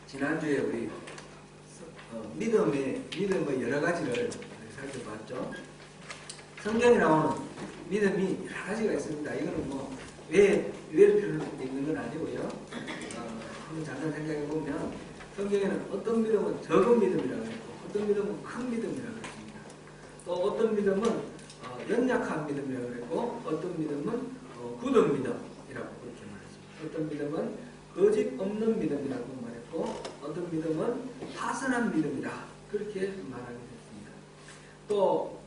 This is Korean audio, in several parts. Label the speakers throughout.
Speaker 1: 지난주에 우리 믿음의 여러 가지를 살펴봤죠. 성경에 나오는 믿음이 여러 가지가 있습니다. 이거는 뭐 외울 필요는 있는 건 아니고요. 한번 잠깐 생각해 보면 성경에는 어떤 믿음은 적은 믿음이라고 했고, 어떤 믿음은 큰 믿음이라고 했습니다. 또 어떤 믿음은 연약한 믿음이라고 했고, 어떤 믿음은 굳은 믿음이라고 그렇게 말했습니다. 어떤 믿음은 거짓 없는 믿음이라고 말했고, 어떤 믿음은 파선한 믿음이다 그렇게 말하게 됐습니다. 또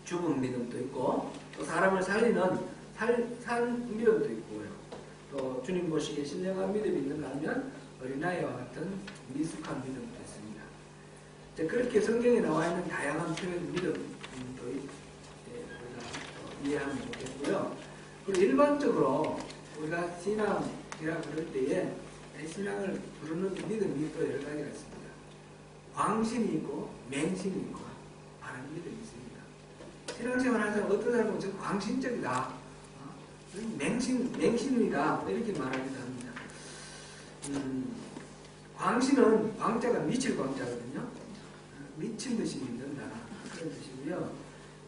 Speaker 1: 죽은 믿음도 있고, 또 사람을 살리는 산 믿음도 있고요. 또 주님 보시기에 신령한 믿음이 있는가 하면 어린아이와 같은 미숙한 믿음도 있습니다. 그렇게 성경에 나와 있는 다양한 표현 믿음도 우리가 이해하면 좋겠고요. 그리고 일반적으로 우리가 신앙이라 그럴 때에 신앙을 부르는 믿음이 또 여러 가지가 있습니다. 광신이 있고 맹신이 있고 많은 믿음이 있습니다. 신앙생활 하는 사람 어떤 사람은 좀 광신적이다, 맹신이다 이렇게 말하기도 합니다. 광신은 광자가 미칠 광자거든요. 미친 듯이 믿는다 그런 뜻이고요.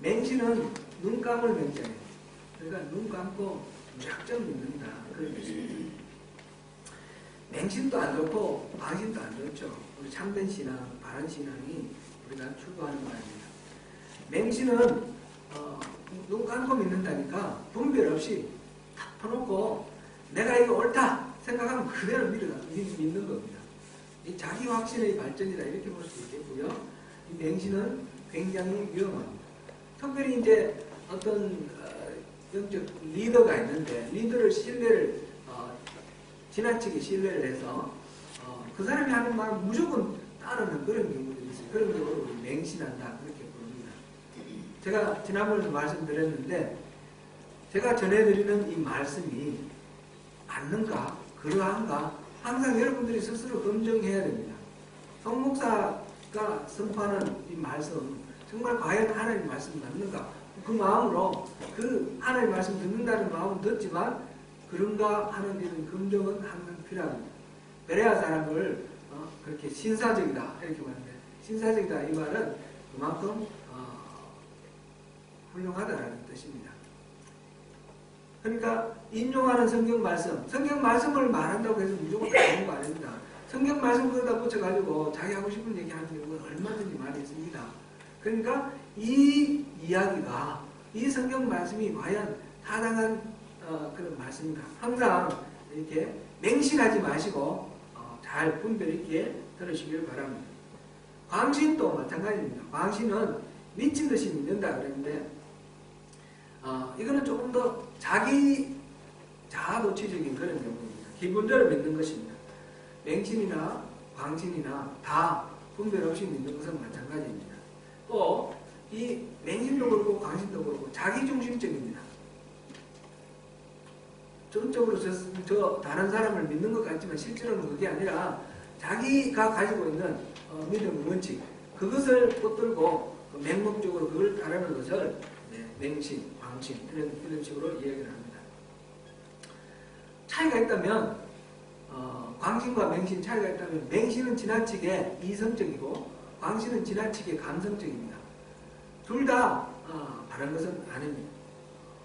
Speaker 1: 맹신은 눈 감을 맹자예요. 그러니까 눈 감고 무작정 믿는다 그런 뜻입니다. 맹신도 안 좋고 광신도 안 좋죠. 우리 참된 신앙, 바른 신앙이 우리가 추구하는 바입니다. 맹신은 눈 감고 믿는다니까 분별 없이 탁 퍼놓고 내가 이거 옳다 생각하면 그대로 믿는 겁니다. 이 자기 확신의 발전이다 이렇게 볼 수 있겠고요. 이 맹신은 굉장히 위험합니다. 특별히 이제 어떤 영적 리더가 있는데 리더를 지나치게 신뢰를 해서 그 사람이 하는 말을 무조건 따르는 그런 경우들이 있어요. 그런 경우를 맹신한다 그렇게 부릅니다. 제가 지난번에도 말씀드렸는데 제가 전해드리는 이 말씀이 맞는가 그러한가 항상 여러분들이 스스로 검증해야 됩니다. 송 목사가 선포하는 이 말씀 정말 과연 하나님 말씀 맞는가 그 마음으로 그 하나님 말씀 듣는다는 마음은 듣지만 그런가 하는 이런 검증은 항상 필요합니다. 베레아 사람을 그렇게 신사적이다 이렇게 말하는데 신사적이다 이 말은 그만큼 훌륭하다라는 뜻입니다. 그러니까 인용하는 성경 말씀을 말한다고 해서 무조건 다른 거 아닙니다. 성경 말씀 그러다 붙여가지고 자기 하고 싶은 얘기 하는 경우는 얼마든지 많이 있습니다. 그러니까 이 이야기가 이 성경 말씀이 과연 타당한 그런 말씀인가 항상 이렇게 맹신하지 마시고 잘 분별 있게 들으시길 바랍니다. 광신도 마찬가지입니다. 광신은 미친 듯이 믿는다 그랬는데 이거는 조금 더 자아도취적인 그런 경우입니다. 기본적으로 믿는 것입니다. 맹신이나 광신이나 다 분별 없이 믿는 것은 마찬가지입니다. 또 이 맹신도 그렇고 광신도 그렇고 자기중심적입니다. 전적으로 저 다른 사람을 믿는 것 같지만 실제로는 그게 아니라 자기가 가지고 있는 믿음의 원칙 그것을 붙들고 맹목적으로 그걸 따르는 것을 맹신, 광신 이런 식으로 이야기를 합니다. 차이가 있다면 광신과 맹신 차이가 있다면 맹신은 지나치게 이성적이고 광신은 지나치게 감성적입니다. 둘 다 바른 것은 아닙니다.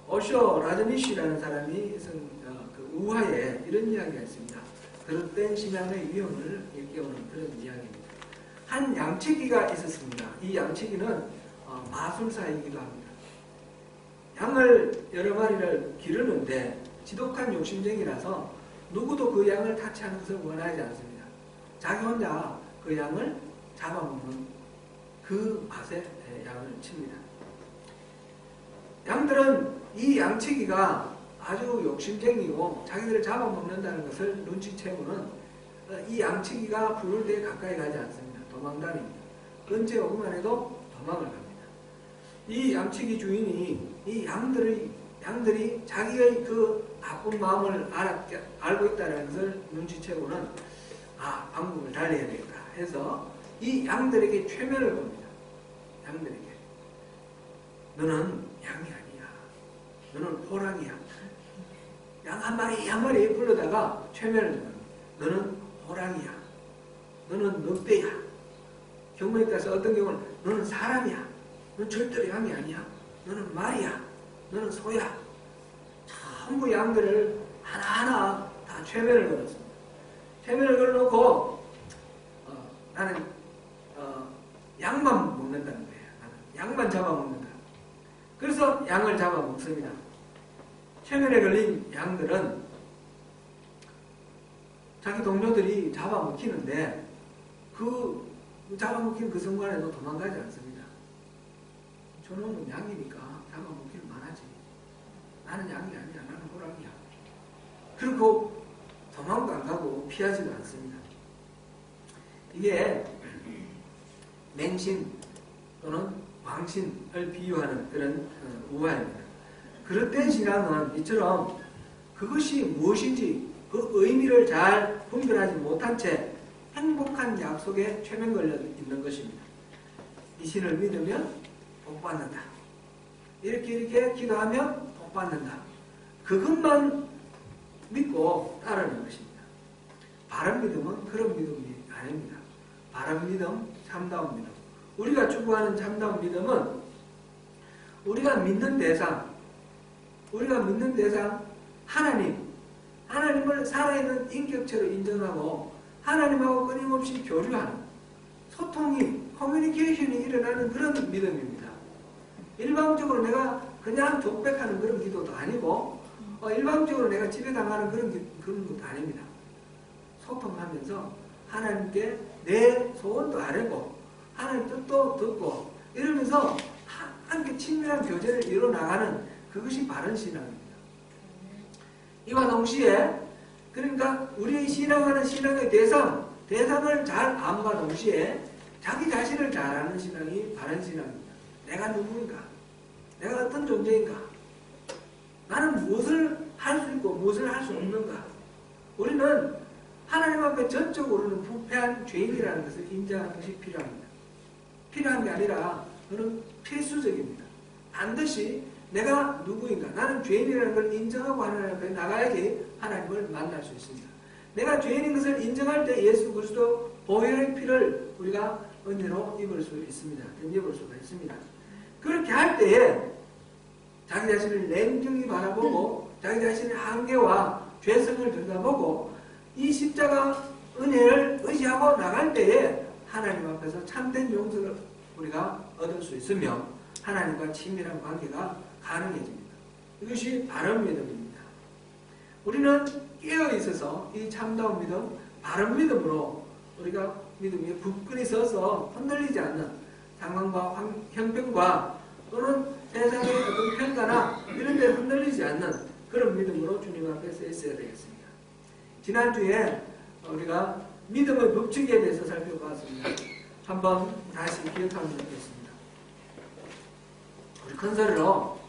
Speaker 1: 오쇼 라저니쉬라는 사람이 그 우화에 이런 이야기가 있습니다. 그릇된 신앙의 위험을 일깨우는 그런 이야기입니다. 한 양치기가 있었습니다. 이 양치기는 마술사이기도 합니다. 양을 여러 마리를 기르는데 지독한 욕심쟁이라서 누구도 그 양을 타치하는 것을 원하지 않습니다. 자기 혼자 그 양을 잡아먹는 그 맛에 양을 칩니다. 양들은 이 양치기가 아주 욕심쟁이고 자기들을 잡아먹는다는 것을 눈치채고는 이 양치기가 부를 때 가까이 가지 않습니다. 도망다닙니다. 근처에 오기만 해도 도망을 갑니다. 이 양치기 주인이 이 양들이 자기의 그 나쁜 마음을 알고 있다는 것을 눈치채고는 방법을 달리해야 되겠다 해서 이 양들에게 최면을 겁니다. 양들에게 너는 양이 아니야. 너는 호랑이야. 양 한 마리 한 마리 불러다가 최면을 합니다. 너는 호랑이야. 주머니 따서 어떤 경우는 너는 사람이야. 너는 절대로 양이 아니야. 너는 말이야. 너는 소야. 전부 양들을 하나하나 다 최면을 걸었습니다. 최면을 걸어놓고 나는 양만 먹는다는 거예요. 나는 양만 잡아먹는다. 그래서 양을 잡아먹습니다. 최면에 걸린 양들은 자기 동료들이 잡아먹히는데 그 잡아먹힌 그 순간에도 도망가지 않습니다. 저놈은 양이니까 잡아먹힐 만하지. 나는 양이 아니야. 나는 호랑이야. 그리고 도망도 안 가고 피하지도 않습니다. 이게 맹신 또는 광신을 비유하는 그런 우화입니다. 그릇된 신앙은 이처럼 그것이 무엇인지 그 의미를 잘 분별하지 못한 채 행복한 약속에 최면 걸려 있는 것입니다. 이 신을 믿으면 복 받는다. 이렇게 기도하면 복 받는다. 그것만 믿고 따르는 것입니다. 바른 믿음은 그런 믿음이 아닙니다. 바른 믿음, 참다운 믿음. 우리가 추구하는 참다운 믿음은 우리가 믿는 대상 하나님을 살아있는 인격체로 인정하고 하나님하고 끊임없이 교류하는 소통이, 커뮤니케이션이 일어나는 그런 믿음입니다. 일방적으로 내가 그냥 족백하는 그런 기도도 아니고 일방적으로 내가 지배당하는 그런 것도 아닙니다. 소통하면서 하나님께 내 소원도 아뢰고 하나님 뜻도 듣고 이러면서 함께 친밀한 교제를 이뤄나가는 그것이 바른 신앙입니다. 이와 동시에 그러니까 우리의 신앙하는 신앙의 대상을 잘 암과 동시에 자기 자신을 잘 아는 신앙이 바른 신앙입니다. 내가 누구인가? 내가 어떤 존재인가? 나는 무엇을 할 수 있고 무엇을 할 수 없는가? 우리는 하나님 앞에 전적으로는 부패한 죄인이라는 것을 인정하는 것이 필요합니다. 필요한 게 아니라 그는 필수적입니다. 반드시 내가 누구인가? 나는 죄인이라는 걸 인정하고 하나님 앞에 나가야지 하나님을 만날 수 있습니다. 내가 죄인인 것을 인정할 때 예수 그리스도 보혈의 피를 우리가 은혜로 입을 수 있습니다. 입을 수가 있습니다. 그렇게 할 때에 자기 자신을 냉정히 바라보고 자기 자신의 한계와 죄성을 들여다보고 이 십자가 은혜를 의지하고 나갈 때에 하나님 앞에서 참된 용서를 우리가 얻을 수 있으며 하나님과 친밀한 관계가 가능해집니다. 이것이 바른 믿음입니다. 우리는 깨어 있어서 이 참다운 믿음, 바른 믿음으로 우리가 믿음이 굳건히 서서 흔들리지 않는 상황과 형편과 또는 세상의 어떤 평가나 이런 데 흔들리지 않는 그런 믿음으로 주님 앞에 서 있어야 되겠습니다. 지난주에 우리가 믿음의 법칙에 대해서 살펴봤습니다. 한번 다시 기억하면 좋겠습니다. 우리 큰 소리로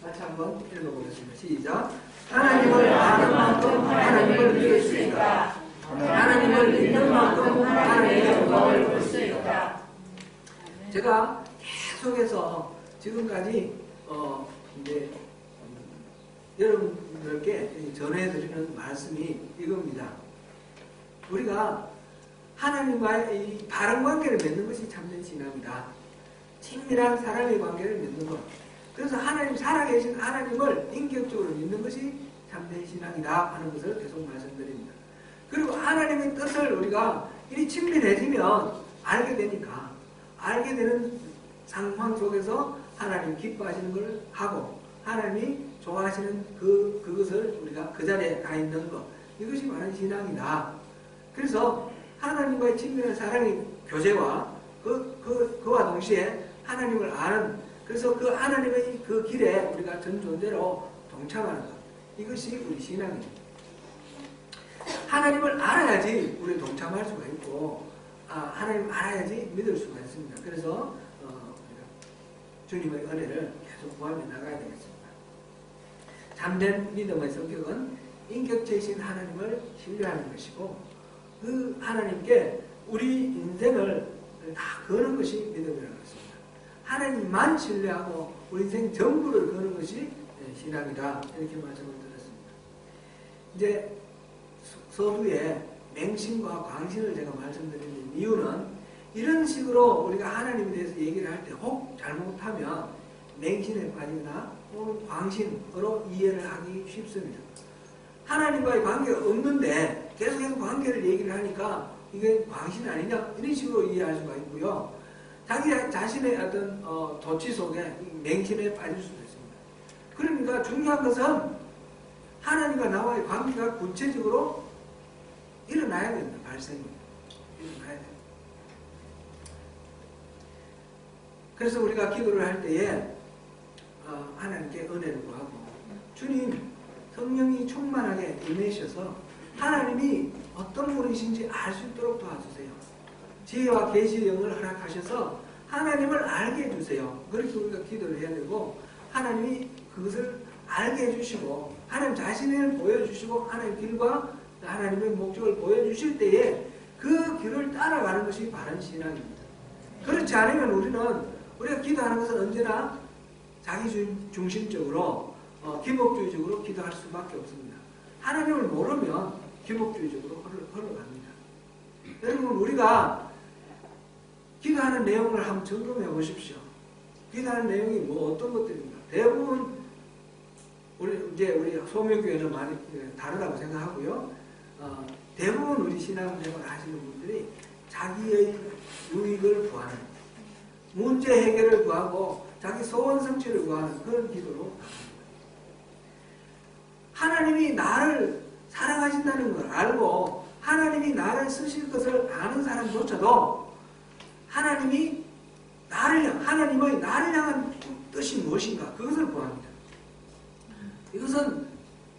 Speaker 1: 같이 한번 읽어보겠습니다. 시작. 하나님을 아는 만큼 하나님을 믿을 수 있다. 하나님을 믿는 만큼 하나님의 영광을 볼 수 있다. 제가 계속해서 지금까지 이제 여러분들께 전해드리는 말씀이 이겁니다. 우리가 하나님과의 이 바른 관계를 맺는 것이 참된 신앙이다. 친밀한 사람의 관계를 맺는 것. 그래서 하나님, 살아계신 하나님을 인격적으로 믿는 것이 참된 신앙이다 하는 것을 계속 말씀드립니다. 그리고 하나님의 뜻을 우리가 이 친밀해지면 알게 되니까 알게 되는 상황 속에서 하나님 기뻐하시는 걸 하고 하나님이 좋아하시는 그것을 우리가 그 자리에 가 있는 것. 이것이 바른 신앙이다. 그래서 하나님과의 친밀한 사랑의 교제와 그와 동시에 하나님을 아는, 그래서 그 하나님의 그 길에 우리가 전 존재로 동참하는 것. 이것이 우리 신앙입니다. 하나님을 알아야지 우리 동참할 수가 있고, 하나님 알아야지 믿을 수가 있습니다. 그래서 우리가 주님의 은혜를 계속 구하며 나가야 되겠습니다. 참된 믿음의 성격은 인격체이신 하나님을 신뢰하는 것이고, 그 하나님께 우리 인생을 다 거는 것이 믿음이라는 것입니다. 하나님만 신뢰하고 우리 인생 전부를 거는 것이 신앙이다. 이렇게 말씀을 드렸습니다. 이제 서두에 맹신과 광신을 제가 말씀드리는 이유는 이런 식으로 우리가 하나님에 대해서 얘기를 할 때 혹 잘못하면 맹신에 빠지거나 혹은 광신으로 이해를 하기 쉽습니다. 하나님과의 관계가 없는데 계속해서 관계를 얘기를 하니까 이게 광신 아니냐 이런 식으로 이해할 수가 있고요. 자기 자신의 어떤 도취 속에 맹신에 빠질 수도 있습니다. 그러니까 중요한 것은 하나님과 나와의 관계가 구체적으로 일어나야 됩니다. 발생이 일어나야 됩니다. 그래서 우리가 기도를 할 때에 하나님께 은혜를 구하고 주님 성령이 충만하게 임하셔서 하나님이 어떤 분이신지 알 수 있도록 도와주세요. 지혜와 계시의 영을 허락하셔서 하나님을 알게 해주세요. 그렇게 우리가 기도를 해야 되고 하나님이 그것을 알게 해주시고 하나님 자신을 보여주시고 하나님의 길과 하나님의 목적을 보여주실 때에 그 길을 따라가는 것이 바른 신앙입니다. 그렇지 않으면 우리가 기도하는 것은 언제나 자기 중심적으로 기복주의적으로 기도할 수밖에 없습니다. 하나님을 모르면 기복주의적으로 흘러갑니다. 여러분 우리가 기도하는 내용을 한번 점검해 보십시오. 기도하는 내용이 뭐 어떤 것들입니까? 대부분 우리 소묘교회는 많이 다르다고 생각하고요. 대부분 우리 신앙생활 하시는 분들이 자기의 유익을 구하는 문제 해결을 구하고 자기 소원 성취를 구하는 그런 기도로 하나님이 나를 사랑하신다는 걸 알고 하나님이 나를 쓰실 것을 아는 사람조차도 하나님의 나를 향한 뜻이 무엇인가 그것을 구합니다. 이것은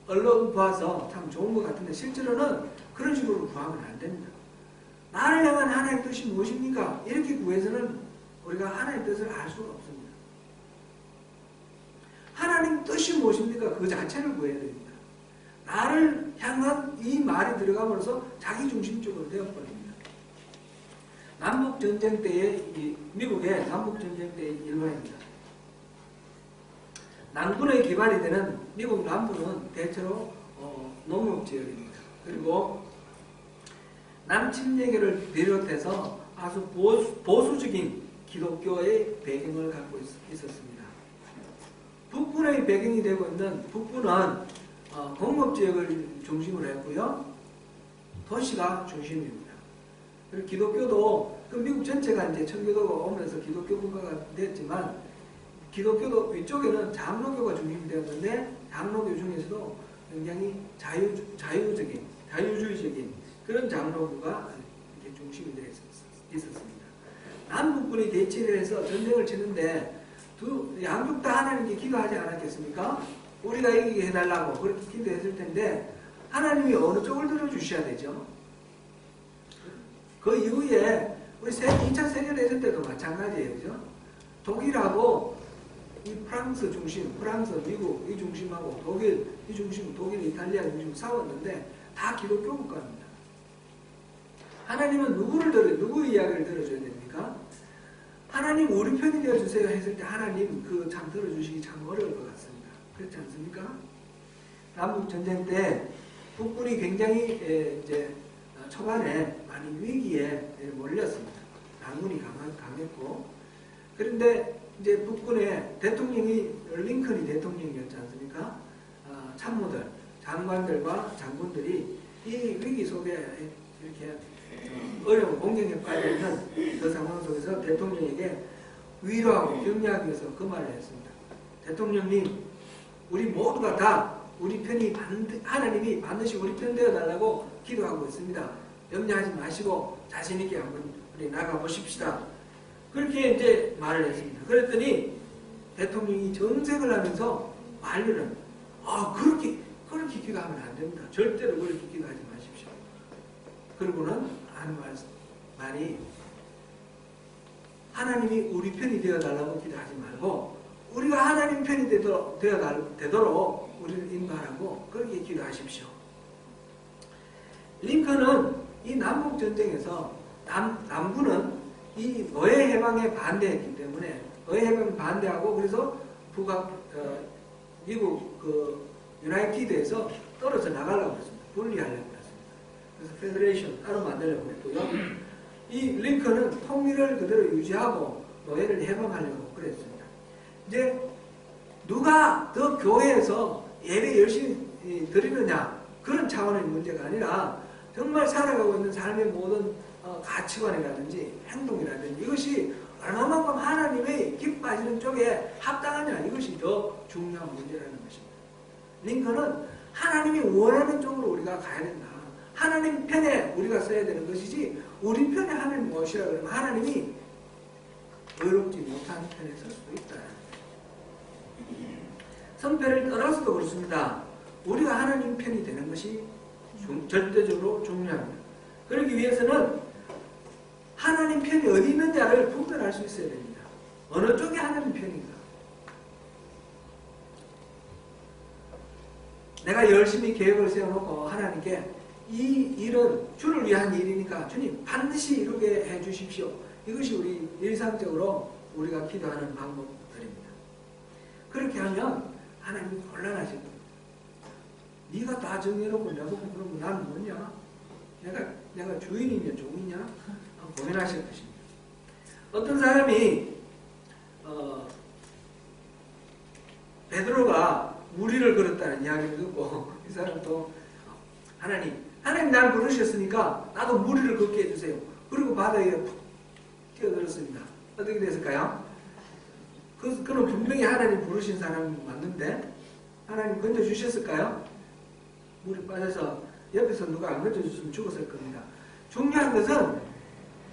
Speaker 1: 언론 봐서 참 좋은 것 같은데 실제로는 그런 식으로 구하면 안 됩니다. 나를 향한 하나님의 뜻이 무엇입니까? 이렇게 구해서는 우리가 하나님의 뜻을 알 수가 없습니다. 하나님 뜻이 무엇입니까? 그 자체를 구해야 됩니다. 나를 향한 이 말이 들어감으로써 자기중심적으로 되어버립니다. 남북전쟁 때의 미국의 남북전쟁 때의 일화입니다. 남군의 기반이 되는 미국 남부는 대체로 농업지역입니다. 그리고 남침례교를 비롯해서 아주 보수적인 기독교의 배경을 갖고 있었습니다. 북부의 배경이 되고 있는 북부는 공업지역을 중심으로 했고요. 도시가 중심입니다. 그리고 기독교도 미국 전체가 이제 천교도가 오면서 기독교 국가가 됐지만 기독교도 위쪽에는 장로교가 중심이 되었는데 장로교 중에서도 굉장히 자유주의적인 그런 장로교가 이렇게 중심이 되어 있었습니다. 남북군이 대치를 해서 전쟁을 치는데 양쪽 다 하나님께 기도하지 않았겠습니까? 우리가 이기게 해달라고 그렇게 기도했을 텐데 하나님이 어느 쪽을 들어주셔야 되죠? 그 이후에 우리 2차 세계대전 때도 마찬가지예요. 그죠? 독일하고 이 프랑스 중심, 프랑스, 미국 이 중심하고 독일 이 중심, 독일, 이탈리아 중심 싸웠는데 다 기독교 국가입니다. 하나님은 누구의 이야기를 들어줘야 됩니까? 하나님 우리 편이 되어주세요 했을 때 하나님 그 참 들어주시기 참 어려울 것 같습니다. 그렇지 않습니까? 남북전쟁 때 북군이 굉장히 이제 초반에 많이 위기에 몰렸습니다. 남군이 강했고 그런데 이제 북군의 대통령이 링컨이 대통령이었지 않습니까? 참모들, 장관들과 장군들이 이 위기 속에 이렇게 어려운 공경에 빠져있는 그 상황 속에서 대통령에게 위로하고 격려하기 위해서 그 말을 했습니다. 대통령님, 우리 모두가 다 우리 편이 하나님이 반드시 우리 편 되어달라고 기도하고 있습니다. 염려하지 마시고 자신있게 한번 우리 나가보십시다. 그렇게 이제 말을 했습니다. 그랬더니 대통령이 정색을 하면서 말로는 그렇게 기도하면 안 됩니다. 절대로 그렇게 기도하지 마십시오. 그리고는 하는 말이 하나님이 우리 편이 되어달라고 기도하지 말고 우리가 하나님 편이 되도록 우리를 인도하라고 그렇게 기도하십시오. 링컨은 이 남북전쟁에서 남부는 이 노예 해방에 반대했기 때문에 노예 해방에 반대하고 그래서 미국 유나이티드에서 떨어져 나가려고 했습니다. 분리하려고 했습니다. 그래서 페더레이션 따로 만들려고 했고요. 이 링컨은 통일을 그대로 유지하고 노예를 해방하려고 그랬습니다. 이제 누가 더 교회에서 예배 열심히 드리느냐 그런 차원의 문제가 아니라 정말 살아가고 있는 삶의 모든 가치관이라든지 행동이라든지 이것이 얼마만큼 하나님의 기뻐하시는 쪽에 합당하냐 이것이 더 중요한 문제라는 것입니다. 링컨은 하나님이 원하는 쪽으로 우리가 가야 된다. 하나님 편에 우리가 써야 되는 것이지 우리 편에 하나님 무엇이라 그러면 하나님이 의롭지 못한 편에 설 수도 있다. 성편을 떠나서도 그렇습니다. 우리가 하나님 편이 되는 것이 절대적으로 중요합니다. 그러기 위해서는 하나님 편이 어디 있는지를 분별할 수 있어야 됩니다. 어느 쪽이 하나님 편인가? 내가 열심히 계획을 세워놓고 하나님께 이 일은 주를 위한 일이니까 주님 반드시 이루게 해주십시오. 이것이 우리 일상적으로 우리가 기도하는 방법들입니다. 그렇게 하면 하나님이 곤란하실 겁니다. 네가 다 정해놓고 내보고 그러면 난 뭐냐? 내가 주인이냐 종이냐? 고민하실 것입니다. 어떤 사람이 베드로가 무리를 걸었다는 이야기를 듣고 이 사람도 하나님 날 부르셨으니까 나도 무리를 걷게 해주세요. 그리고 바다에 푹 뛰어들었습니다. 어떻게 됐을까요? 그는 분명히 하나님 부르신 사람이 맞는데 하나님 건져주셨을까요? 물이 빠져서 옆에서 누가 안 건져줬으면 죽었을 겁니다. 중요한 것은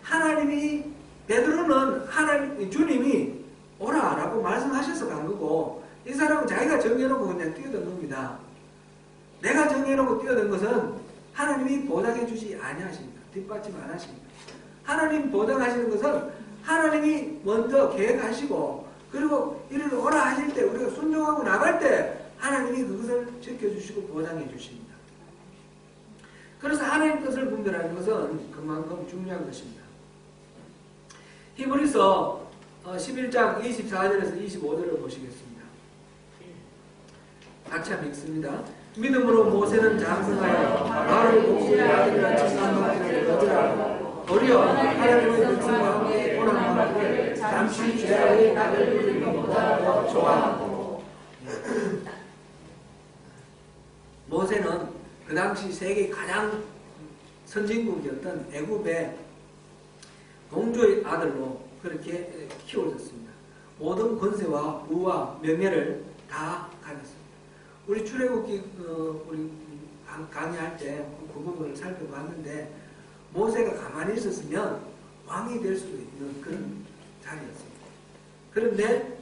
Speaker 1: 하나님이 베드로는 주님이 오라라고 말씀하셔서 간 거고 이 사람은 자기가 정해놓고 그냥 뛰어든 겁니다. 내가 정해놓고 뛰어든 것은 하나님이 보장해 주지 아니하십니다. 뒷받침 안 하십니다. 하나님 보장하시는 것은 하나님이 먼저 계획하시고 그리고 이리로 오라 하실 때 우리가 순종하고 나갈 때 하나님이 그것을 지켜주시고 보장해 주십니다. 그래서 하나님 뜻을 분별하는 것은 그만큼 중요한 것입니다. 히브리서 11장 24절에서 25절을 보시겠습니다. 같이 한번 읽습니다. 믿음으로 모세는 장성하여 나를 복수의 아들이라 칭함받기를 거절하고 도리어 하나님의 백성과 함께 고난받기를 잠시 죄악의 낙을 누리는 것보다 더 좋아하고 모세는 그 당시 세계 가장 선진국이었던 애굽의 동조의 아들로 그렇게 키워졌습니다. 모든 권세와 부와 명예를 다 가졌습니다. 우리 출애굽기 우리 강의할 때 그 부분을 살펴봤는데 모세가 가만히 있었으면 왕이 될 수도 있는 그런 자리였습니다. 그런데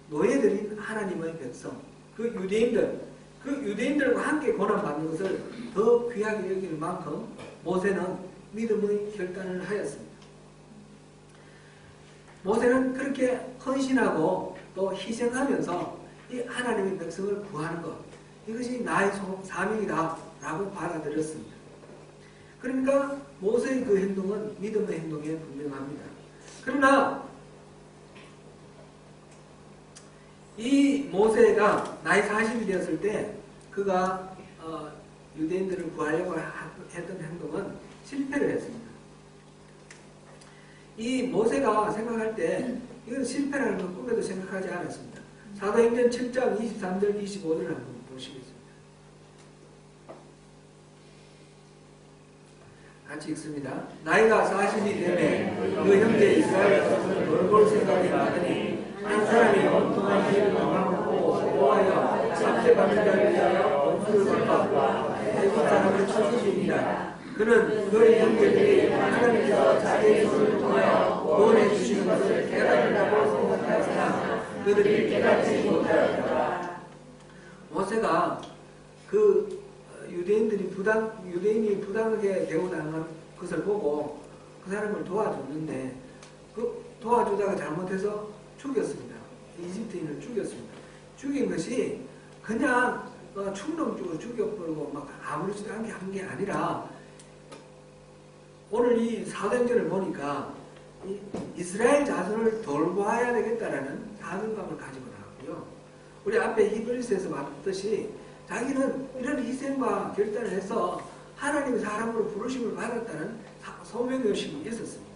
Speaker 1: 노예들인 하나님의 백성, 그 유대인들과 함께 고난받는 것을 더 귀하게 여길 만큼 모세는 믿음의 결단을 하였습니다. 모세는 그렇게 헌신하고 또 희생하면서 이 하나님의 백성을 구하는 것, 이것이 나의 사명이다 라고 받아들였습니다. 그러니까 모세의 그 행동은 믿음의 행동에 분명합니다. 그러나 이 모세가 나이 40이 되었을 때 그가 유대인들을 구하려고 했던 행동은 실패를 했습니다. 이 모세가 생각할 때 이건 실패라는 건 꿈에도 생각하지 않았습니다. 사도행전 7장 23절 25절을 한번 보시겠습니다. 같이 읽습니다. 나이가 40이 되매 그 형제 이스라엘 자손을 돌볼 생각이 나더니 한 사람이 온통한 길을 넘어놓고 보호하여 삭제받는 자를 위하여 원수를 갚아 애굽 사람을 쳐주시니라. 그는 그의 형제들이 하나님께서 자기의 손을 통하여 구원해 주시는 것을 깨달으라고 생각하였으나 그들이 깨닫지 못하였더라. 모세가 그 유대인이 부당하게 대우당한 것을 보고 그 사람을 도와줬는데 그 도와주다가 잘못해서 죽였습니다. 이집트인을 죽였습니다. 죽인 것이 그냥 충동적으로 죽여버리고 막 아무렇지도 않게 한 게 아니라 오늘 이 사도행전을 보니까 이스라엘 자손을 돌봐야 되겠다라는 사명감을 가지고 나왔고요. 우리 앞에 히브리서에서 봤듯이 자기는 이런 희생과 결단을 해서 하나님의 사람으로 부르심을 받았다는 소명의식이 있었습니다.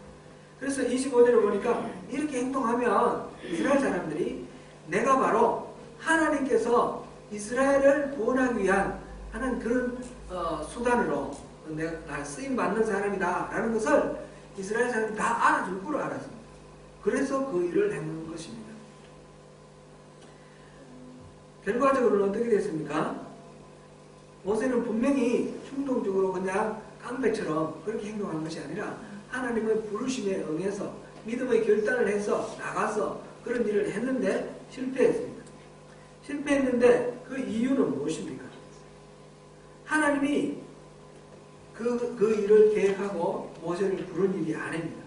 Speaker 1: 그래서 25절을 보니까 이렇게 행동하면 이스라엘 사람들이 내가 바로 하나님께서 이스라엘을 구원하기 위한 하는 그런 수단으로 내가 쓰임받는 사람이다 라는 것을 이스라엘 사람들이 다 알아줄 걸 알았습니다. 그래서 그 일을 행한 것입니다. 결과적으로는 어떻게 됐습니까? 모세는 분명히 충동적으로 그냥 깡패처럼 그렇게 행동한 것이 아니라 하나님의 부르심에 응해서 믿음의 결단을 해서 나가서 그런 일을 했는데 실패했습니다. 실패했는데 그 이유는 무엇입니까? 하나님이 그 일을 계획하고 모세를 부른 일이 아닙니다.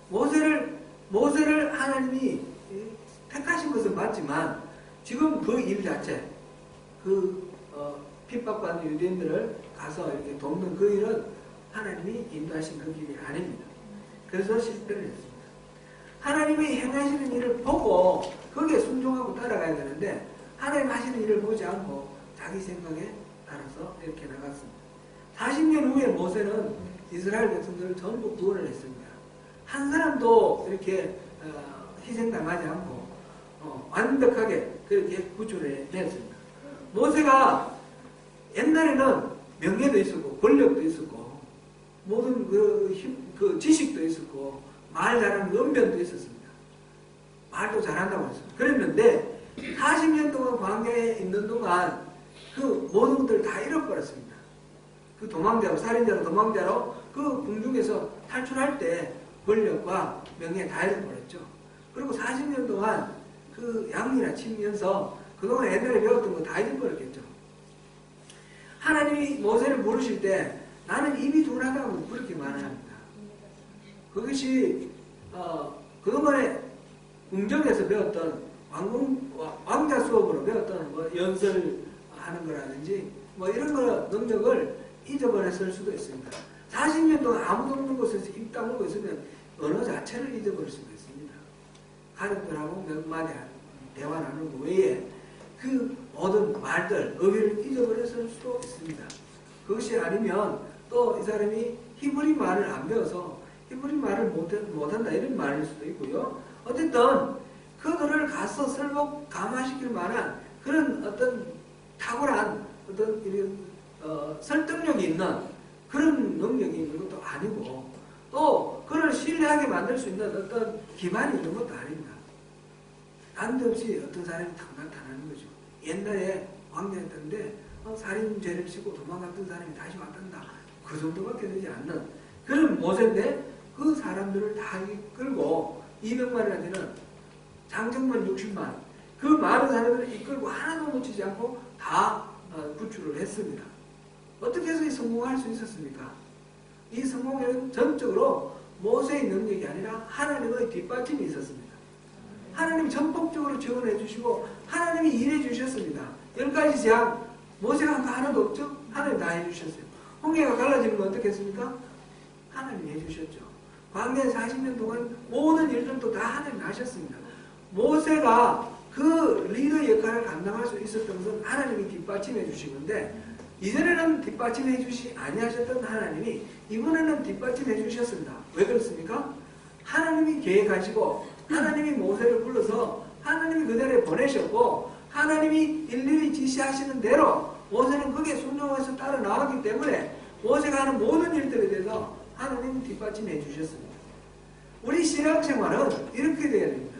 Speaker 1: 모세를 하나님이 택하신 것은 맞지만 지금 그 일 자체, 핍박받는 유대인들을 가서 이렇게 돕는 그 일은 하나님이 인도하신 그 길이 아닙니다. 그래서 실패를 했습니다. 하나님이 행하시는 일을 보고 거기에 순종하고 따라가야 되는데 하나님 하시는 일을 보지 않고 자기 생각에 따라서 이렇게 나갔습니다. 40년 후에 모세는 이스라엘 백성들을 전부 구원을 했습니다. 한 사람도 이렇게 희생당하지 않고 완벽하게 그렇게 구출을 했습니다. 모세가 옛날에는 명예도 있었고 권력도 있었고 모든 그 지식도 있었고 말 잘하는 언변도 있었습니다. 말도 잘한다고 했습니다. 그랬는데 40년 동안 광야에 있는 동안 그 모든 것들을 다 잃어버렸습니다. 그 도망자로, 살인자로 도망자로 그 궁중에서 탈출할 때 권력과 명예 다 잃어버렸죠. 그리고 40년 동안 그 양이나 치면서 그동안 옛날에 배웠던 거 다 잊어버렸겠죠. 하나님이 모세를 부르실 때 나는 입이 둔하다고 그렇게 말합니다. 그것이 그동안에 궁정에서 배웠던 왕자 수업으로 배웠던 뭐 연설하는 거라든지 뭐 이런 거 능력을 잊어버렸을 수도 있습니다. 40년 동안 아무도 없는 곳에서 입 다물고 있으면 언어 자체를 잊어버릴 수도 있습니다. 가족들하고 몇 마디 대화 나누는 것 외에 그 모든 말들, 어휘를 잊어버렸을 수도 있습니다. 그것이 아니면 또 이 사람이 히브리 말을 안 배워서 히브리 말을 못한다 이런 말일 수도 있고요. 어쨌든 그들을 가서 설목 감화시킬 만한 그런 어떤 탁월한 어떤 이런 설득력이 있는 그런 능력이 있는 것도 아니고 또 그를 신뢰하게 만들 수 있는 어떤 기반이 있는 것도 아닙니다. 난데없이 어떤 사람이 탁 나타나는 거죠. 옛날에 왕년이었는데 살인죄를 지고 도망갔던 사람이 다시 왔단다. 그 정도밖에 되지 않는 그런 모세인데 그 사람들을 다 이끌고 200만이나 되는 장정만 60만 그 많은 사람들을 이끌고 하나도 놓치지 않고 다 구출을 했습니다. 어떻게 해서 성공할 수 있었습니까? 이 성공에는 전적으로 모세의 능력이 아니라 하나님의 뒷받침이 있었습니다. 하나님이 전폭적으로 지원해 주시고 하나님이 일해 주셨습니다. 10가지 재앙 모세가 한 거 하나도 없죠? 하나님 다 해주셨어요. 홍해가 갈라지는 건 어떻게 했습니까? 하나님이 해주셨죠. 광야에 40년 동안 모든 일들도 다 하나님이 하셨습니다. 모세가 그 리더 역할을 감당할 수 있었던 것은 하나님이 뒷받침해 주시는데 이전에는 뒷받침해 주시 아니하셨던 하나님이 이번에는 뒷받침해 주셨습니다. 왜 그렇습니까? 하나님이 계획하시고 하나님이 모세를 불러서 하나님이 그 자리에 보내셨고 하나님이 일일이 지시하시는 대로 모세는 거기에 순종해서 따라 나왔기 때문에 모세가 하는 모든 일들에 대해서 하나님이 뒷받침해 주셨습니다. 우리 신앙생활은 이렇게 되어야 됩니다.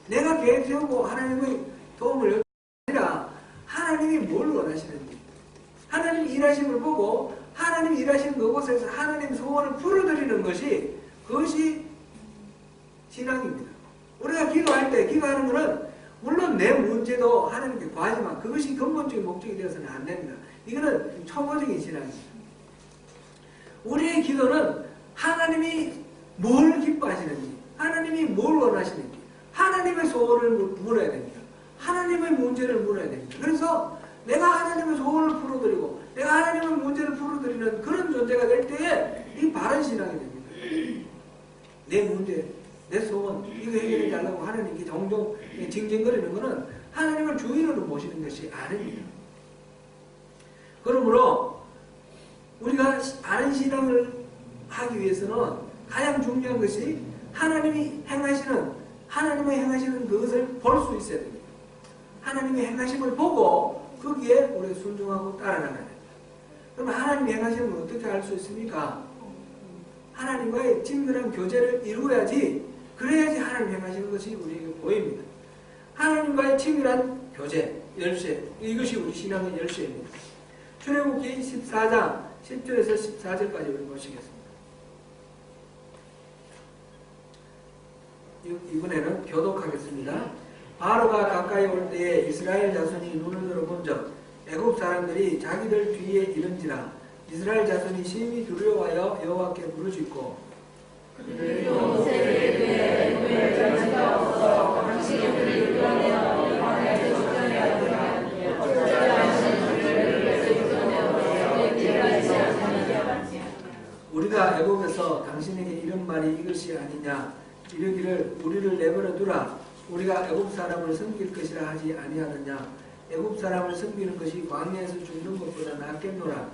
Speaker 1: 내가 계획 세우고 하나님의 도움을 요청하는 게 아니라 하나님이 뭘 원하시는지 하나님이 일하심을 보고 하나님이 일하시는 그곳에서 하나님 소원을 풀어드리는 것이 그것이 신앙입니다. 우리가 기도할 때 기도하는 것은 물론 내 문제도 하나님께 구하지만 그것이 근본적인 목적이 되어서는 안 됩니다. 이거는 초보적인 신앙입니다. 우리의 기도는 하나님이 뭘 기뻐하시는지 하나님이 뭘 원하시는지 하나님의 소원을 물어야 됩니다. 하나님의 문제를 물어야 됩니다. 그래서 내가 하나님의 소원을 풀어드리고 내가 하나님의 문제를 풀어드리는 그런 존재가 될 때에 이 바른 신앙이 됩니다. 내 문제, 내 소원 이거 해결해 달라고 하나님께 종종 징징거리는 것은 하나님을 주인으로 모시는 것이 아닙니다. 그러므로 우리가 바른 신앙을 하기 위해서는 가장 중요한 것이 하나님의 행하시는 그것을 볼 수 있어야 됩니다. 하나님의 행하심을 보고 거기에 우리가 순종하고 따라나가야 됩니다. 그럼 하나님이 행하시는 걸 어떻게 알 수 있습니까? 하나님과의 친밀한 교제를 이루어야지, 그래야지 하나님 행하시는 것이 우리에게 보입니다. 하나님과의 친밀한 교제, 열쇠, 이것이 우리 신앙의 열쇠입니다. 출애굽기 14장 10절에서 14절까지 우리 보시겠습니다. 이번에는 교독하겠습니다. 바로가 가까이 올 때에 이스라엘 자손이 눈을 들어본 적 애굽 사람들이 자기들 뒤에 이른지라 이스라엘 자손이 심히 두려워하여 여호와께 부르짖고 우리가 애굽에서 당신에게 이런 말이 이것이 아니냐 이르기를 우리를 내버려 두라 우리가 애굽 사람을 섬길 것이라 하지 아니하느냐 애굽 사람을 섬기는 것이 광야에서 죽는 것보다 낫겠노라.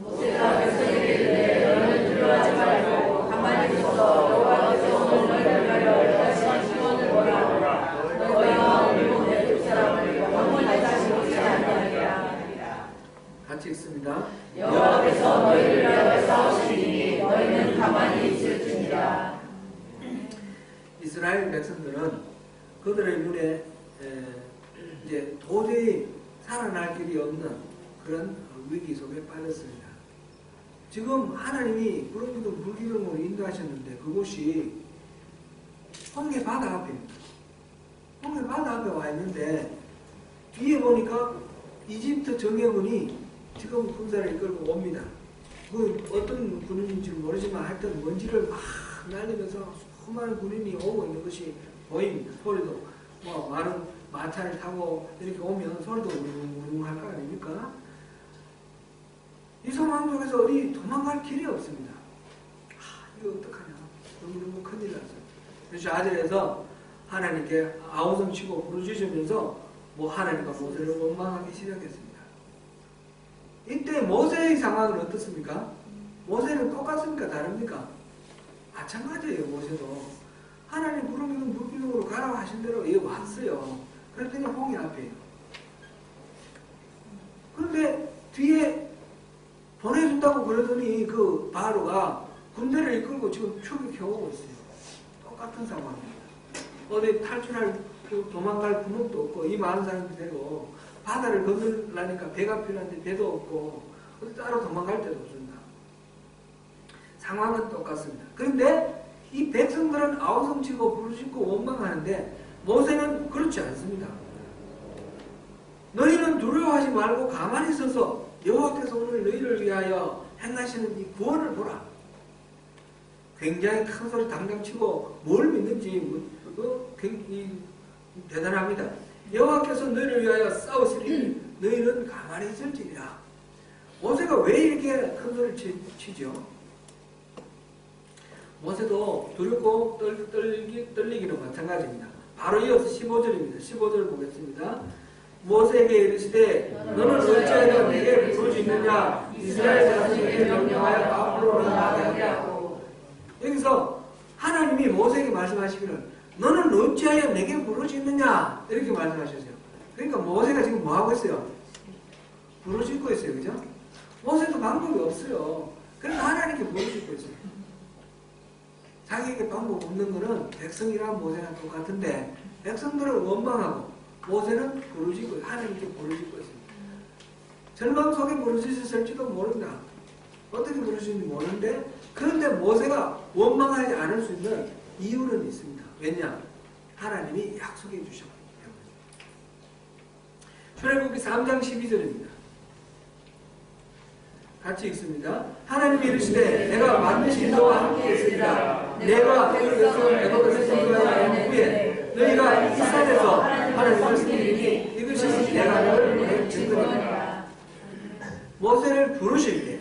Speaker 2: 모세가 백성에게 이르되 너희는 두려워하지 말고 가만히 있어 여호와께서 오늘 너희를 위하여 다시 시온을 보라. 너희가 오늘 애굽 사람을 영원히 다시 보지 아니하리라.
Speaker 1: 같이 읽습니다.
Speaker 2: 여호와께서 너희를 위하여 싸우시니 너희는 가만히 있을지니라.
Speaker 1: 이스라엘 백성들은 그들의 눈에 이제 도저히 살아날 길이 없는 그런 위기 속에 빠졌습니다. 지금 하나님이 구름기둥 불기둥으로 인도하셨는데 그곳이 홍해 바다 앞입니다. 홍해 바다 앞에 와 있는데 뒤에 보니까 이집트 정예군이 지금 군사를 이끌고 옵니다. 그 어떤 군인인지 모르지만 하여튼 먼지를 막 날리면서 수많은 군인이 오고 있는 것이 보입니다. 소리도 뭐 많은 마차를 타고 이렇게 오면 소리도 우릉우릉 할 거 아닙니까? 이 상황 속에서 어디 도망갈 길이 없습니다. 이거 어떡하냐. 너무너무 큰일 났어요. 그래서 아들에서 하나님께 아우성 치고 부르짖으면서 하나님과 모세를 원망하기 시작했습니다. 이때 모세의 상황은 어떻습니까? 모세는 똑같습니까? 다릅니까? 마찬가지예요. 모세도 하나님 구름기둥 불기둥으로 가라고 하신 대로 왔어요. 그랬더니 홍해 앞이에요. 그런데 뒤에 보내준다고 그러더니 그 바로가 군대를 이끌고 지금 추격해오고 있어요. 똑같은 상황입니다. 어디 탈출할 도망갈 구멍도 없고 이 많은 사람들 되고 바다를 건너려니까 배가 필요한데 배도 없고 어디 따로 도망갈 데도 없습니다. 상황은 똑같습니다. 그런데 이 백성들은 아우성치고 부르짖고 원망하는데 모세는 그렇지 않습니다. 너희는 두려워하지 말고 가만히 서서 여호와께서 오늘 너희를 위하여 행하시는 이 구원을 보라. 굉장히 큰 소리 당장치고 뭘 믿는지 굉장히 대단합니다. 여호와께서 너희를 위하여 싸우시리니 너희는 가만히 있을지니라. 모세가 왜 이렇게 큰 소리를 치죠? 모세도 두렵고 떨리기로 마찬가지입니다. 바로 이어서 15절입니다. 15절 보겠습니다. 모세에게 이르시되 너는 어찌하여 내게 부르짖느냐 이스라엘 자손에게 명령하여 앞으로 나아가게 하고. 여기서 하나님이 모세에게 말씀하시기를 너는 어찌하여 내게 부르짖느냐 이렇게 말씀하셨어요. 그러니까 모세가 지금 뭐하고 있어요? 부르짖고 있어요. 그죠? 모세도 방법이 없어요. 그래서 하나님께 부르짖고 있어요. 자기에게 방법 없는 것은 백성이랑 모세랑 똑같은데 백성들은 원망하고 모세는 부르짖고 하나님께 부르짖고 있습니다. 절망 속에 부르짖었을지도 모른다. 어떻게 부르짖는지 모르는데 그런데 모세가 원망하지 않을 수 있는 이유는 있습니다. 왜냐? 하나님이 약속해 주셨기 때문에. 출애굽기 3장 12절입니다. 같이 읽습니다. 하나님이 이르시되 내가 반드시 너와 함께 있으리라. 내가 애굽에서 인도하여 후에 너희가 이 산에서 하나님을 섬기리니 이것이 내가 너를 보낸 증거니라. 모세를 부르실 때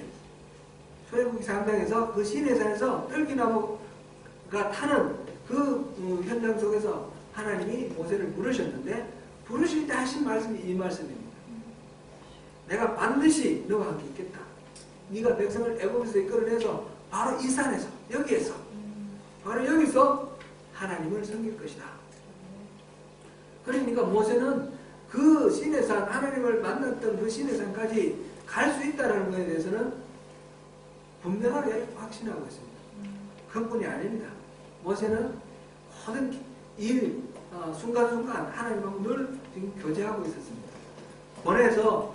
Speaker 1: 출애굽기 3장에서 그 시내산에서 떨기나무가 타는 그 현장 속에서 하나님이 모세를 부르셨는데 부르실 때 하신 말씀이 이 말씀입니다. 내가 반드시 너와 함께 있겠다. 네가 백성을 애굽에서 이끌어내서 바로 이 산에서 여기에서 바로 여기서 하나님을 섬길 것이다. 그러니까 모세는 그 시내산 하나님을 만났던 그 시내산까지 갈 수 있다는 것에 대해서는 분명하게 확신하고 있습니다. 그뿐이 아닙니다. 모세는 모든 일 순간순간 하나님하고 늘 교제하고 있었습니다. 보내서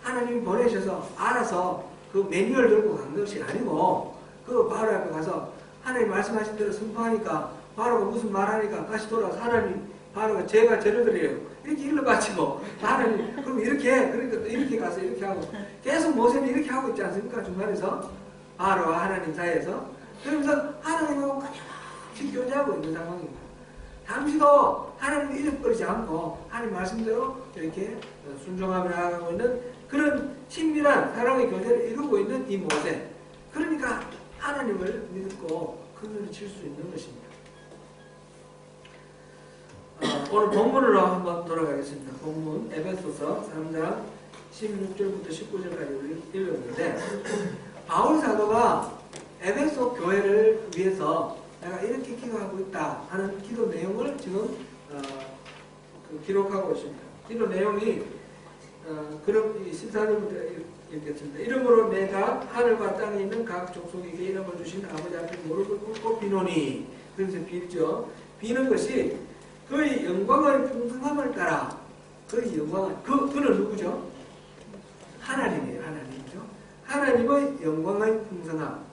Speaker 1: 하나님이 보내셔서 알아서 그 매뉴얼 들고 간 것이 아니고 그 바로 앞에 가서 하나님 말씀하신 대로 선포하니까 바로가 무슨 말하니까 다시 돌아서 하나님 바로가 제가 재료드려요. 이렇게 일러 바치고 하나님 그럼 이렇게 해. 그러니까 이렇게 가서 이렇게 하고 계속 모세는 이렇게 하고 있지 않습니까? 중간에서 바로와 하나님 사이에서 그러면서 하나님하고 끊임없이 교제하고 있는 상황입니다. 잠시도 하나님을 잊어버리지 않고 하나님 말씀대로 이렇게 순종하며 나아가고 있는 그런 친밀한 사랑의 교제를 이루고 있는 이 모세. 그러니까 하나님을 믿고 큰소리 칠 수 있는 것입니다. 오늘 본문으로 한번 돌아가겠습니다. 본문 에베소서 3장 16절부터 19절까지 읽었는데 바울 사도가 에베소 교회를 위해서 내가 이렇게 기도하고 있다 하는 기도 내용을 지금 기록하고 있습니다. 기도 내용이 그럼 14절부터 읽겠습니다. 이러므로 내가 하늘과 땅에 있는 각 족속에게 이름을 주신 아버지 앞에 무릎을 꿇고 비노니 그래서 빌죠. 비는 것이 그의 영광의 풍성함을 따라 그의 영광을 그는 누구죠? 하나님이에요. 하나님이죠. 하나님의 영광의 풍성함.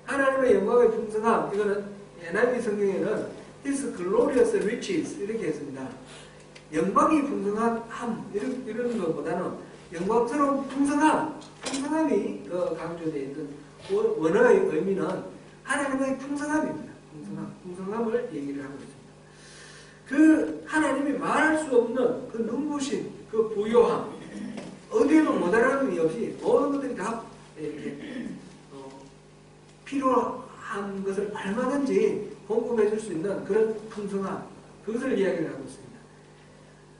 Speaker 1: 하나님의 영광의 풍성함. 이거는 NIV 성경에는 His glorious riches 이렇게 했습니다. 영광이 풍성함 이런 것보다는 영광스러운 풍성함이 강조되어 있는 원어의 의미는 하나님의 풍성함입니다. 풍성함을 얘기를 하고 있습니다. 그 하나님이 말할 수 없는 그 눈부신 그 부요함, 어디에도 모자람이 없이 모든 것들이 다 이렇게 필요한 것을 얼마든지 공급해 줄 수 있는 그런 풍성함, 그것을 이야기를 하고 있습니다.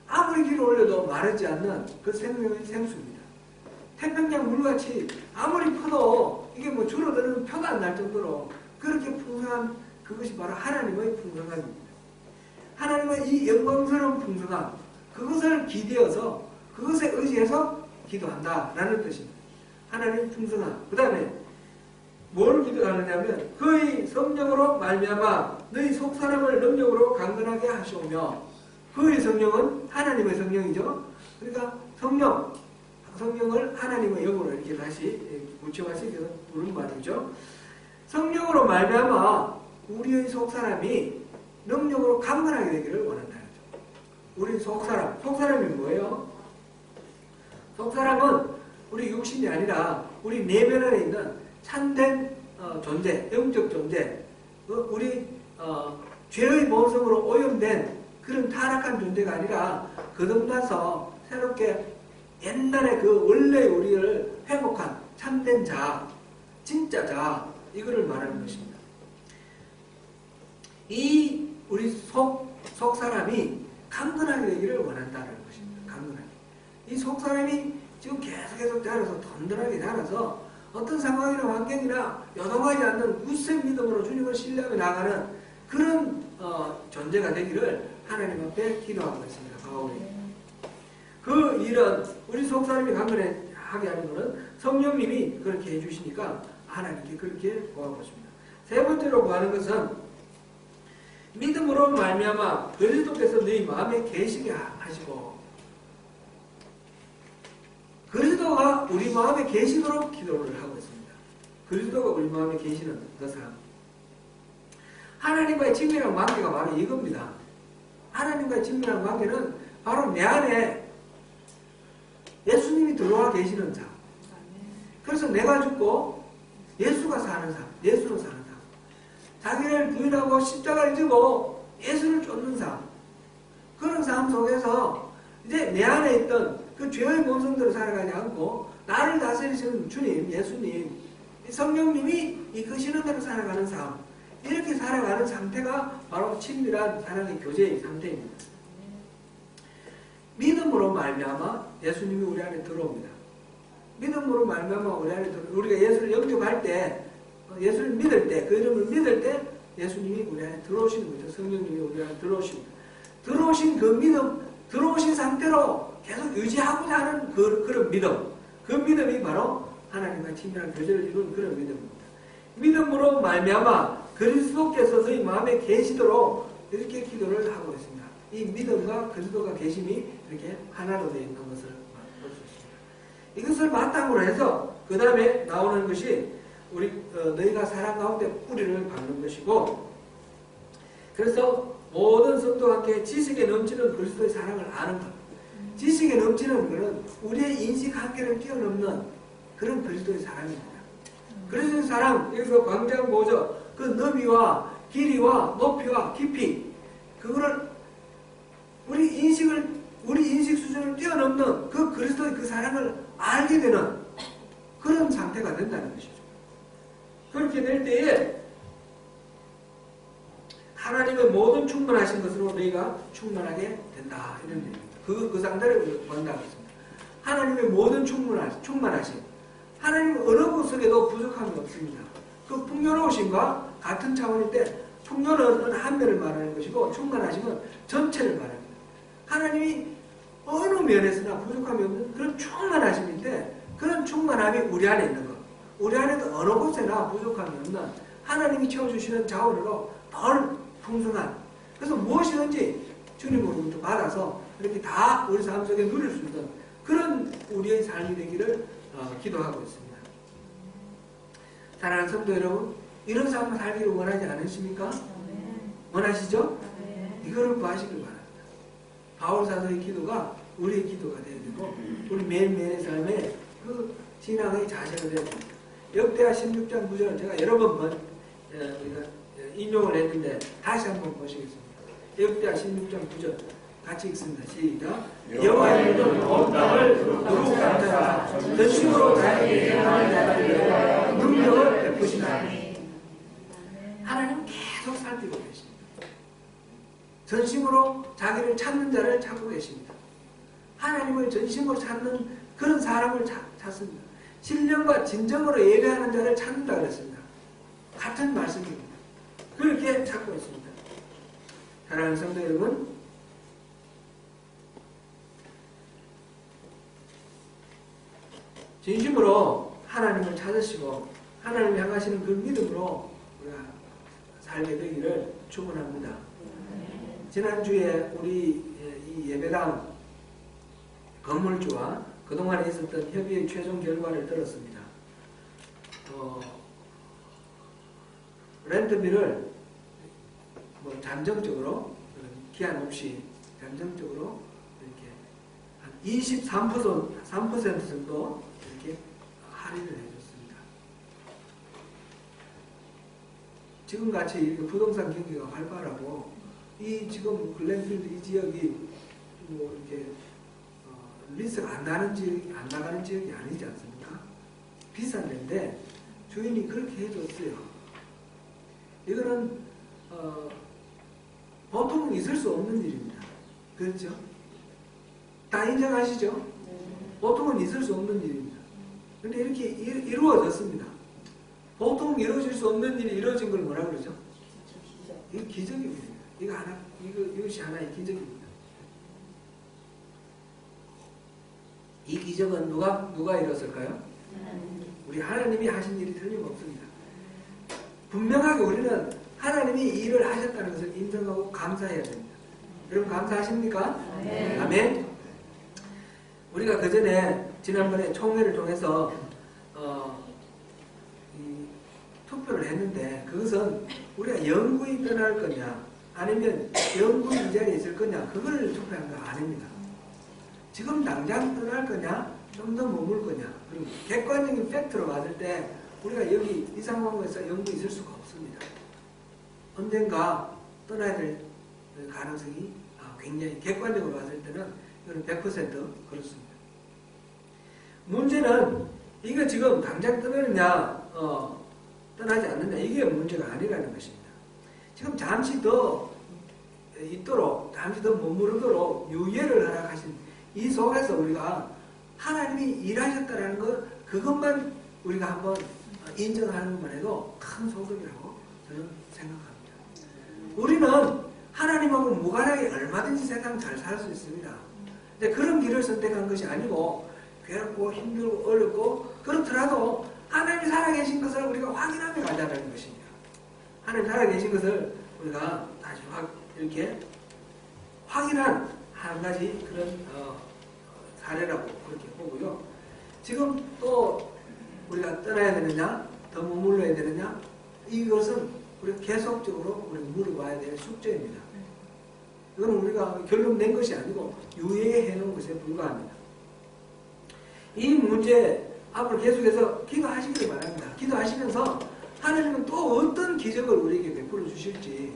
Speaker 1: 아무리 길을 올려도 마르지 않는 그 생명의 생수입니다. 태평양 물같이 아무리 퍼도 이게 뭐 줄어드는 표가 안 날 정도로 그렇게 풍성한 그것이 바로 하나님의 풍성함입니다. 하나님의 이 영광스러운 풍성함, 그것을 기대어서 그것에 의지해서 기도한다라는 뜻입니다. 하나님의 풍성함. 그 다음에 뭘 기도하느냐면 그의 성령으로 말미암아 너희 속사람을 능력으로 강건하게 하시오며 그의 성령은 하나님의 성령이죠. 그러니까 성령을 하나님의 영으로 이렇게 다시 구체화시켜서 부른 말이죠. 성령으로 말미암아 우리의 속사람이 능력으로 강건하게 되기를 원한다는 거죠. 우리 속사람이 뭐예요? 속사람은 우리 육신이 아니라 우리 내면 안에 있는 참된 존재, 영적 존재, 우리 죄의 본성으로 오염된 그런 타락한 존재가 아니라 거듭나서 새롭게 옛날에 그 원래 우리를 회복한 참된 자, 진짜 자, 이거를 말하는 것입니다. 이 우리 속 사람이 강건하게 되기를 원한다는 것입니다. 강건하게. 이 속 사람이 지금 계속 자라서 든든하게 자라서 어떤 상황이나 환경이나 요동하지 않는 굳센 믿음으로 주님을 신뢰하며 나가는 그런 존재가 되기를 하나님 앞에 기도하고 있습니다. 바울이. 그 일은 우리 속 사람이 강건하게 하는 것은 성령님이 그렇게 해주시니까 하나님께 그렇게 구하고 있습니다. 세 번째로 구하는 것은 믿음으로 말미암아 그리스도께서 너희 마음에 계시게 하시고 그리스도가 우리 마음에 계시도록 기도를 하고 있습니다. 그리스도가 우리 마음에 계시는 그 사람. 하나님과의 친밀한 관계가 바로 이겁니다. 하나님과의 친밀한 관계는 바로 내 안에 예수님이 들어와 계시는 삶. 그래서 내가 죽고 예수가 사는 삶, 예수로 사는 삶. 자기를 부인하고 십자가를 지고 예수를 쫓는 삶. 그런 삶 속에서 이제 내 안에 있던 그 죄의 본성대로 살아가지 않고 나를 다스리시는 주님, 예수님, 성령님이 이끄시는 대로 살아가는 삶. 이렇게 살아가는 상태가 바로 친밀한 사랑의 교제의 상태입니다. 믿음으로 말미암아 예수님이 우리 안에 들어옵니다. 믿음으로 말미암아 우리 안에 우리가 예수를 영접할 때, 예수를 믿을 때, 그 이름을 믿을 때 예수님이 우리 안에 들어오시는 거죠. 성령님이 우리 안에 들어오신 그 믿음, 들어오신 상태로 계속 유지하고자 하는 그런 믿음. 그 믿음이 바로 하나님과 친밀한 교제를 이루는 그런 믿음입니다. 믿음으로 말미암아 그리스도께서 너희 마음에 계시도록 이렇게 기도를 하고 있습니다. 이 믿음과 그리스도가 계심이 이렇게 하나로 되어 있는 것을 볼 수 있습니다. 이것을 바탕으로 해서 그 다음에 나오는 것이 우리 너희가 사랑 가운데 뿌리를 박는 것이고, 그래서 모든 성도와 함께 지식에 넘치는 그리스도의 사랑을 아는 것. 지식에 넘치는 것은 우리의 인식 한계를 뛰어넘는 그런 그리스도의 사랑입니다. 그리스도의 사랑, 여기서 광장 보죠. 그 너비와 길이와 높이와 깊이, 그거를 우리 인식 수준을 뛰어넘는 그 그리스도의 그 사랑을 알게 되는 그런 상태가 된다는 것이죠. 그렇게 될 때에 하나님의 모든 충만하신 것으로 너희가 충만하게 된다. 이런 얘기입니다. 그 상태를 본다고 했습니다. 하나님의 모든 충만하심. 하나님은 어느 구석에도 부족함이 없습니다. 그 풍요로우심과 같은 차원인데, 풍요는 한 면을 말하는 것이고 충만하심은 전체를 말합니다. 하나님이 어느 면에서나 부족함이 없는 그런 충만하심인데, 그런 충만함이 우리 안에 있는 것. 우리 안에도 어느 곳에나 부족함이 없는 하나님이 채워주시는 자원으로 덜 풍성한, 그래서 무엇이든지 주님으로부터 받아서 이렇게 다 우리 삶 속에 누릴 수 있는 그런 우리의 삶이 되기를 기도하고 있습니다. 사랑하는 성도 여러분, 이런 삶을 살기를 원하지 않으십니까? 원하시죠? 이거를 구하시길 바랍니다. 바울 사도의 기도가 우리의 기도가 되어야 되고, 우리 매일매일의 삶에 그 신앙의 자세가 되어야 됩니다. 역대하 16장 9절은 제가 여러 번 인용을 했는데 다시 한번 보시겠습니다. 역대하 16장 9절 같이 읽습니다. 시작. 여호와의 이름 온 땅을 두루 감사하사 전심으로 자기에게 행하는 자들을 위하여 능력을 베푸시나니. 하나님 계속 살피고 계십니다. 전심으로 자기를 찾는 자를 찾고 계십니다. 하나님을 전심으로 찾는 그런 사람을 찾습니다. 신령과 진정으로 예배하는 자를 찾는다 그랬습니다. 같은 말씀입니다. 그렇게 찾고 있습니다. 사랑하는 성도 여러분, 진심으로 하나님을 찾으시고 하나님을 향하시는 그 믿음으로 우리가 살게 되기를 축원합니다. 지난주에 우리 이 예배당 건물주와 그동안에 있었던 협의의 최종 결과를 들었습니다. 렌트비를 잠정적으로, 기한 없이 잠정적으로 이렇게 한 3% 정도 이렇게 할인을 해줬습니다. 지금같이 부동산 경기가 활발하고, 이 지금 글렌필드 이 지역이 뭐 이렇게 리스가 안 나가는 지역이 아니지 않습니까? 비싼 데인데 주인이 그렇게 해줬어요. 이거는 보통은 있을 수 없는 일입니다. 그렇죠? 다 인정하시죠? 보통은 있을 수 없는 일입니다. 그런데 이렇게 이루어졌습니다. 보통 이루어질 수 없는 일이 이루어진 걸 뭐라 그러죠? 이거 기적입니다. 이것이 하나의 기적입니다. 이 기적은 누가 이뤘을까요? 우리 하나님이 하신 일이 틀림없습니다. 분명하게 우리는 하나님이 이 일을 하셨다는 것을 인정하고 감사해야 됩니다. 여러분 감사하십니까? 네. 아멘. 우리가 그 전에 지난번에 총회를 통해서 투표를 했는데, 그것은 우리가 영구히 떠날 거냐 아니면 영구히 이 자리에 있을 거냐, 그걸 투표한 거 아닙니다. 지금 당장 떠날 거냐, 좀 더 머물 거냐. 그리고 객관적인 팩트로 봤을 때 우리가 여기 이 상황에서 영구히 있을 수가 없습니다. 언젠가 떠나야 될 가능성이 굉장히, 객관적으로 봤을 때는 이거는 100% 그렇습니다. 문제는 이거 지금 당장 떠나느냐 떠나지 않느냐, 이게 문제가 아니라는 것입니다. 지금 잠시 더 있도록, 잠시 더 머무르도록 유예를 허락하신 이 속에서 우리가 하나님이 일하셨다라는 것, 그것만 우리가 한번 인정하는 것만 해도 큰 소득이라고 저는 생각합니다. 우리는 하나님하고 무관하게 얼마든지 세상 잘 살 수 있습니다. 근데 그런 길을 선택한 것이 아니고 괴롭고 힘들고 어렵고 그렇더라도 하나님이 살아계신 것을 우리가 확인하며 가자는 것입니다. 하나님 살아계신 것을 우리가 다시 이렇게 확인한 한 가지 그런 사례라고 그렇게 보고요. 지금 또 우리가 떠나야 되느냐, 더 머물러야 되느냐, 이것은 우리가 계속적으로 우리가 물어봐야 될 숙제입니다. 이건 우리가 결론 낸 것이 아니고 유예해 놓은 것에 불과합니다. 이 문제 앞으로 계속해서 기도하시기를 바랍니다. 기도하시면서 하나님은 또 어떤 기적을 우리에게 베풀어 주실지,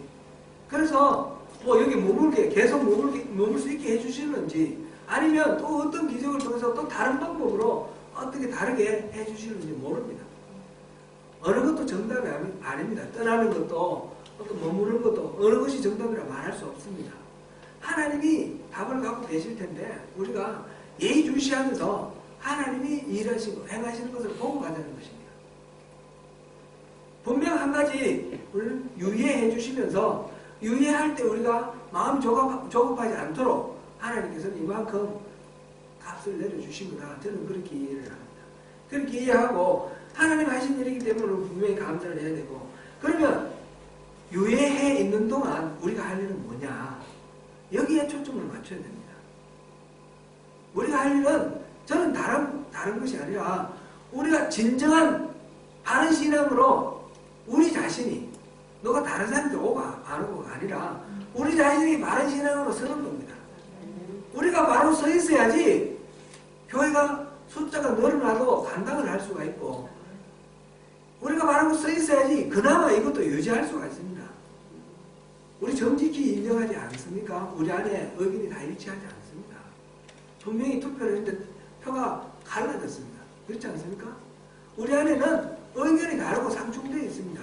Speaker 1: 그래서 뭐 여기 머물게 계속 머물 수 있게 해주시는지, 아니면 또 어떤 기적을 통해서 또 다른 방법으로 어떻게 다르게 해주시는지 모릅니다. 어느 것도 정답이 아닙니다. 떠나는 것도 어떤 머무르는 것도 어느 것이 정답이라 말할 수 없습니다. 하나님이 답을 갖고 계실 텐데 우리가 예의주시하면서 하나님이 일하시고 행하시는 것을 보고 가자는 것입니다. 분명 한 가지 우리는 유예해 주시면서, 유예할 때 우리가 마음이 조급하지 않도록 하나님께서는 이만큼 값을 내려주신 거다. 저는 그렇게 이해를 합니다. 그렇게 이해하고 하나님 하신 일이기 때문에 분명히 감사를 해야 되고, 그러면 유예해 있는 동안 우리가 할 일은 뭐냐? 여기에 초점을 맞춰야 됩니다. 우리가 할 일은 저는 다른 것이 아니라 우리가 진정한 바른 신앙으로 우리 자신이, 너가 다른 사람들 오고 안 오고가 아니라 우리 자신이 바른 신앙으로 서는 겁니다. 우리가 바로 서 있어야지 교회가 숫자가 늘어나도 감당을 할 수가 있고, 우리가 바로 서 있어야지 그나마 이것도 유지할 수가 있습니다. 우리 정직히 인정하지 않습니까? 우리 안에 의견이 다 일치하지 않습니다. 분명히 투표를 했는데 표가 갈라졌습니다. 그렇지 않습니까? 우리 안에는 의견이 다르고 상충되어 있습니다.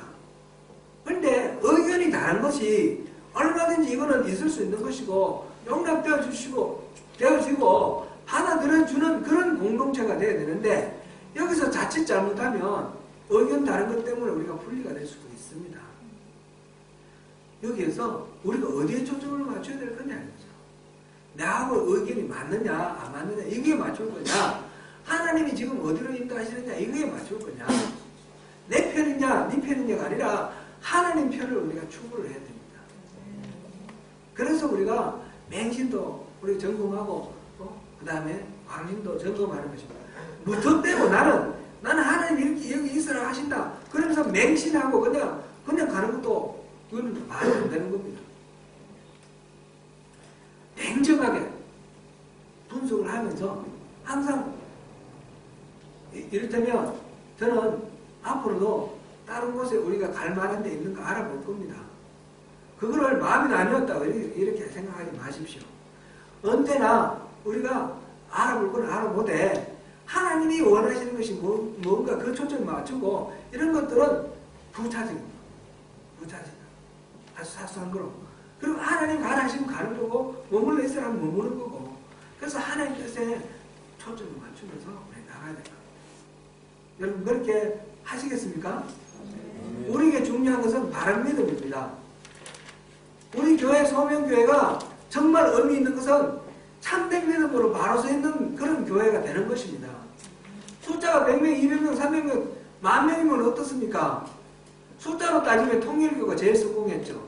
Speaker 1: 그런데 의견이 다른 것이 얼마든지 이거는 있을 수 있는 것이고 용납되어 주시고 되어지고 받아들여주는 그런 공동체가 되어야 되는데, 여기서 자칫 잘못하면 의견 다른 것 때문에 우리가 분리가 될 수도 있습니다. 여기에서 우리가 어디에 초점을 맞춰야 될 거냐 이거죠. 나하고 의견이 맞느냐 안 맞느냐 이거에 맞출 거냐, 하나님이 지금 어디로 인도하시느냐 이거에 맞출 거냐, 내 편이냐 네 편이냐가 아니라 하나님 편을 우리가 추구를 해야 됩니다. 그래서 우리가 맹신도 우리 점검하고 그 다음에 광신도 점검하는 것입니다. 무턱 대고 나는 하나님 이렇게 여기 있으라 하신다 그러면서 맹신하고 그냥 가는 것도 그건 말이 안 되는 겁니다. 냉정하게 분석을 하면서 항상, 이를테면 저는 앞으로도 다른 곳에 우리가 갈 만한 데 있는가 알아볼 겁니다. 그거를 마음이 나뉘었다 이렇게 생각하지 마십시오. 언제나 우리가 알아볼 건 알아보되 하나님이 원하시는 것이 뭔가 그 초점을 맞추고 이런 것들은 부차적입니다. 아주 사소한 거로. 그리고 하나님 가라 하시면 가는 거고 머물러 있으라면 머무는 거고, 그래서 하나님 뜻에 초점을 맞추면서 우리 나가야 됩니다. 여러분 그렇게 하시겠습니까? 우리에게 중요한 것은 바른 믿음입니다. 우리 교회 소명교회가 정말 의미 있는 것은 참된 믿음으로 바로 서 있는 그런 교회가 되는 것입니다. 숫자가 100명, 200명, 300명, 10,000명이면 어떻습니까? 숫자로 따지면 통일교가 제일 성공했죠.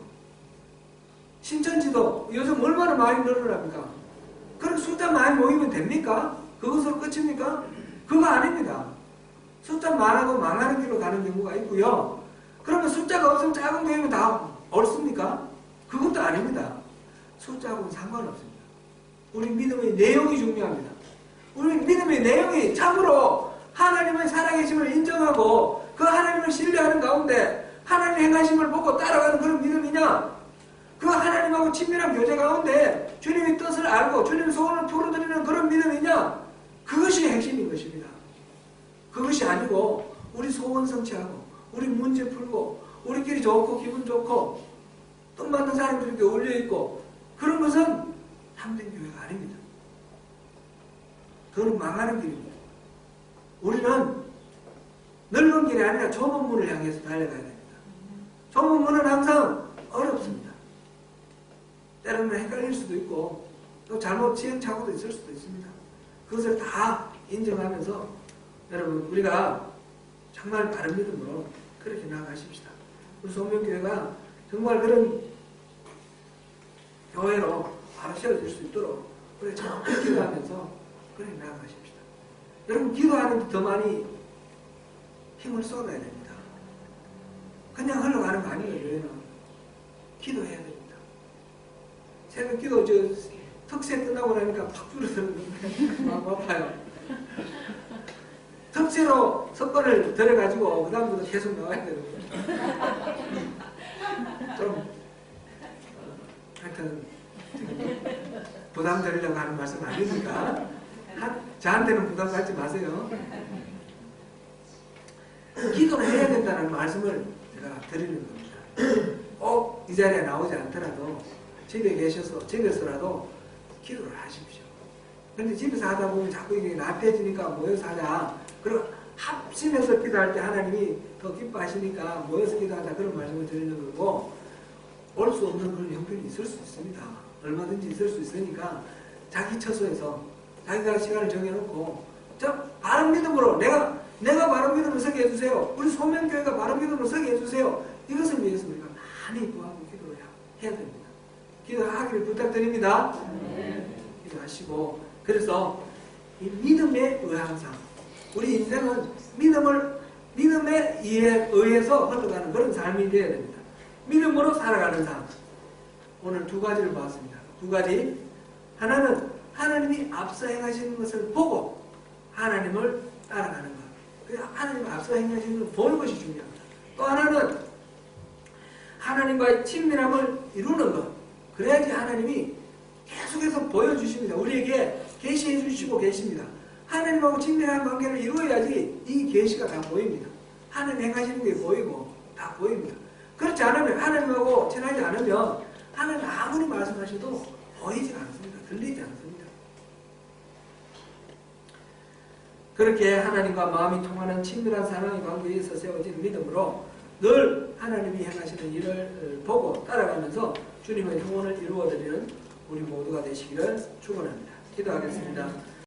Speaker 1: 신천지도 요즘 얼마나 많이 늘어납니까? 그럼 숫자 많이 모이면 됩니까? 그것으로 끝입니까? 그거 아닙니다. 숫자 많아도 망하는 길로 가는 경우가 있고요. 그러면 숫자가 엄청 작은 교회면 다 옳습니까? 그것도 아닙니다. 숫자하고는 상관없습니다. 우리 믿음의 내용이 중요합니다. 우리 믿음의 내용이 참으로 하나님의 살아계심을 인정하고 그 하나님을 신뢰하는 가운데 하나님의 행하심을 보고 따라가는 그런 믿음이냐, 그 하나님하고 친밀한 교제 가운데 주님의 뜻을 알고 주님의 소원을 풀어드리는 그런 믿음이냐, 그것이 핵심인 것입니다. 그것이 아니고 우리 소원 성취하고 우리 문제 풀고 우리끼리 좋고 기분 좋고 뜻 맞는 사람들에게 어울려있고 그런 것은 참된 교회가 아닙니다. 그건 망하는 길입니다. 우리는 넓은 길이 아니라 좁은 문을 향해서 달려가야 됩니다. 좁은 문은 항상 어렵습니다. 때로는 헷갈릴 수도 있고 또 잘못 시행착오도 있을 수도 있습니다. 그것을 다 인정하면서 여러분 우리가 정말 바른 믿음으로 그렇게 나아가십시다. 우리 소명교회가 정말 그런 교회로 바로 세워질 수 있도록 우리 정말 기도하면서 그렇게 나아가십시다. 여러분 기도하는데 더 많이 힘을 쏟아야 됩니다. 그냥 흘러가는 거 아니에요. 교회는 기도해야 됩니다. 새벽 기도 특세 끝나고 나니까 팍 줄어드는데 마음 아파요. 특세로 석권을 들여가지고 그 다음부터 계속 나와야 되는데 좀 하여튼 부담 드리려고 하는 말씀 아니니까 저한테는 부담 갖지 마세요. 기도를 해야 된다는 말씀을 제가 드리는 겁니다. 꼭 이 자리에 나오지 않더라도 집에서라도 기도를 하십시오. 그런데 집에서 하다 보면 자꾸 이게 나태해지니까 모여서 하자. 그리고 합심해서 기도할 때 하나님이 더 기뻐하시니까 모여서 기도하자 그런 말씀을 드리는 거고 올 수 없는 그런 형편이 있을 수 있습니다. 얼마든지 있을 수 있으니까 자기 처소에서 자기가 시간을 정해놓고 바른 믿음으로 내가 바른 믿음으로 서게 해주세요. 우리 소명교회가 바른 믿음으로 서게 해주세요. 이것을 위해서 우리가 많이 구하고 기도를 해야 됩니다. 기도하기를 부탁드립니다. 기도하시고 그래서 이 믿음의 의항상 우리 인생은 믿음에 의해서 흘러가는 그런 삶이 되어야 됩니다. 믿음으로 살아가는 삶. 오늘 두 가지를 보았습니다. 두 가지. 하나는 하나님이 앞서 행하시는 것을 보고 하나님을 따라가는 것. 하나님 앞서 행하시는 것을 보는 것이 중요합니다. 또 하나는 하나님과의 친밀함을 이루는 것. 그래야지 하나님이 계속해서 보여주십니다. 우리에게 계시해 주시고 계십니다. 하나님하고 친밀한 관계를 이루어야지 이 계시가 다 보입니다. 하나님 행하시는 게 보이고 다 보입니다. 그렇지 않으면 하나님하고 친하지 않으면 하나님 아무리 말씀하셔도 보이지 않습니다. 들리지 않습니다. 그렇게 하나님과 마음이 통하는 친밀한 사랑의 관계에서 세워진 믿음으로 늘 하나님이 행하시는 일을 보고 따라가면서 주님의 소원을 이루어드리는 우리 모두가 되시기를 축원합니다. 기도하겠습니다.